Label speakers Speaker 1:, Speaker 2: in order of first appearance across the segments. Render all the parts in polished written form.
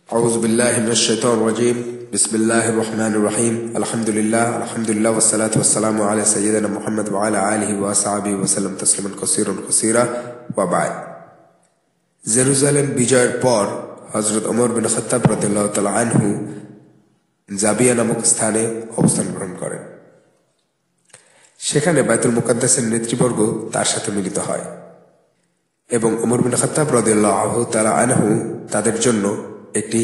Speaker 1: আউযু বিল্লাহি মিনাশ শাইতানির রাজীম। বিসমিল্লাহির রহমানির রহিম। আলহামদুলিল্লাহ ওয়াসসালাতু ওয়াসসালামু আলা সাইয়্যিদিনা মুহাম্মদ ওয়া আলা আলিহি ওয়া আসহাবিহি ওয়া সাল্লাম তাসলিমান কাসীরা ওয়া বা'দ। জেরুজালেম বিজয়ের পর হযরত ওমর বিন খাত্তাব রাদিয়াল্লাহু তাআলা আনহু জাবিয়া নামক স্থানে অবস্থান গ্রহণ করেন। সেখানে বাইতুল মুকাদ্দাসের নেতৃবর্গ তার সাথে মিলিত হয় এবং ওমর বিন খাত্তাব রাদিয়াল্লাহু তাআলা আনহু তাদের জন্য একটি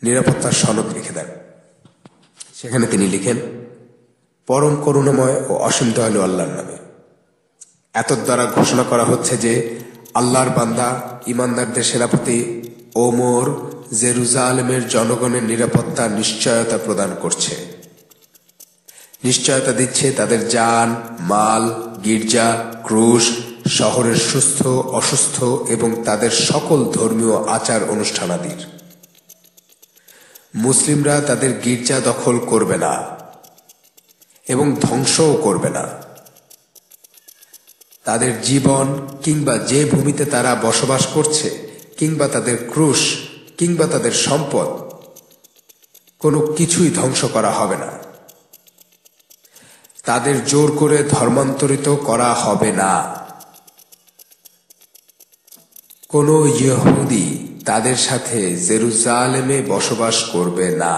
Speaker 1: নিরাপত্তার সনদ লিখে দেন। সেখানে তিনি লিখেন, পরম করুণাময় ও অসীম দয়ালু আল্লাহর নামে। এতদ দ্বারা ঘোষণা করা হচ্ছে যে আল্লাহর বান্দা ঈমানদারদের সেনাপতি ওমর জেরুজালেমের জনগণের নিরাপত্তার নিশ্চয়তা প্রদান করছে। নিশ্চয়তা দিচ্ছে তাদের জান, মাল, গির্জা, ক্রুশ, শহরের সুস্থ অসুস্থ এবং তাদের সকল ধর্মীয় আচার অনুষ্ঠানাদির। মুসলিমরা তাদের গির্জা দখল করবে না এবং ধ্বংসও করবে না। তাদের জীবন কিংবা যে ভূমিতে তারা বসবাস করছে কিংবা তাদের ক্রুশ কিংবা তাদের সম্পদ কোনো কিছুই ধ্বংস করা হবে না। তাদের জোর করে ধর্মান্তরিত করা হবে না। কোনো ইহুদি তাদের সাথে জেরুজালেমে বসবাস করবে না।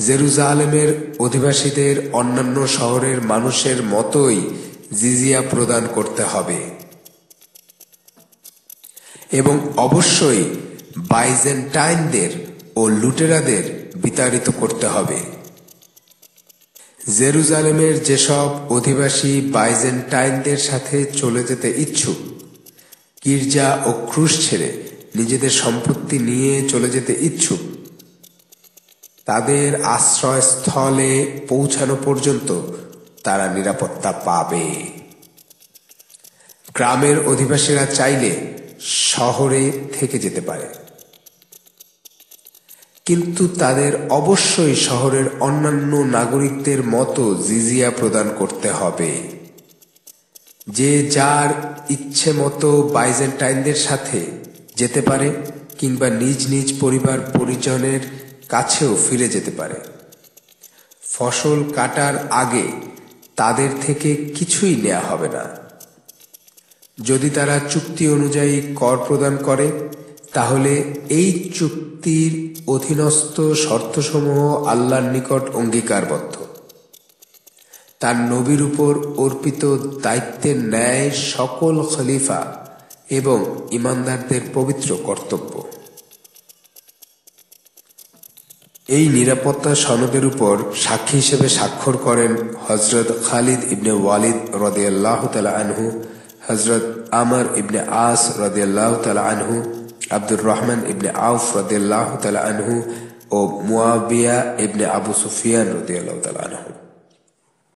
Speaker 1: জেরুজালেমের অধিবাসীদের অন্যান্য শহরের মানুষের মতোই জিজিয়া প্রদান করতে হবে এবং অবশ্যই বাইজেন্টাইনদের ও লুটেরাদের বিতাড়িত করতে হবে। জেরুজালেমের যেসব অধিবাসী বাইজেন্টাইনদের সাথে চলে যেতে ইচ্ছুক, গির্জা ও ক্রুশ ছেড়ে নিজেদের সম্পত্তি নিয়ে চলে যেতে ইচ্ছুক, তাদের আশ্রয়স্থলে পৌঁছানো পর্যন্ত তারা নিরাপত্তা পাবে। গ্রামের অধিবাসীরা চাইলে শহরে থেকে যেতে পারে, কিন্তু তাদের অবশ্যই শহরের অন্যান্য নাগরিকদের মতো জিজিয়া প্রদান করতে হবে। যে যার ইচ্ছে মতো বাইজেন্টাইনদের সাথে যেতে পারে কিংবা নিজ নিজ পরিবার পরিজনের কাছেও ফিরে যেতে পারে। ফসল কাটার আগে তাদের থেকে কিছুই নেওয়া হবে না। যদি তারা চুক্তি অনুযায়ী কর প্রদান করে, তাহলে এই চুক্তির অধীনস্থ শর্তসমূহ আল্লাহর নিকট অঙ্গীকারবদ্ধ। তার নবীর উপর অর্পিত দায়িত্বের ন্যায় সকল খলিফা এবং ঈমানদারদের পবিত্র কর্তব্য। এই নিরাপত্তা সনদের উপর সাক্ষী হিসেবে স্বাক্ষর করেন হযরত খালিদ ইবনে ওয়ালিদ রাদিয়াল্লাহু তাআলা আনহু, হযরত আমর ইবনে আস রাদিয়াল্লাহু তাআলা আনহু, আব্দুর রহমান ইবনে আউফ রাদিয়াল্লাহু তাআলা আনহু ও মুয়াবিয়া ইবনে আবু সুফিয়ান রাদিয়াল্লাহু তাআলা আনহু।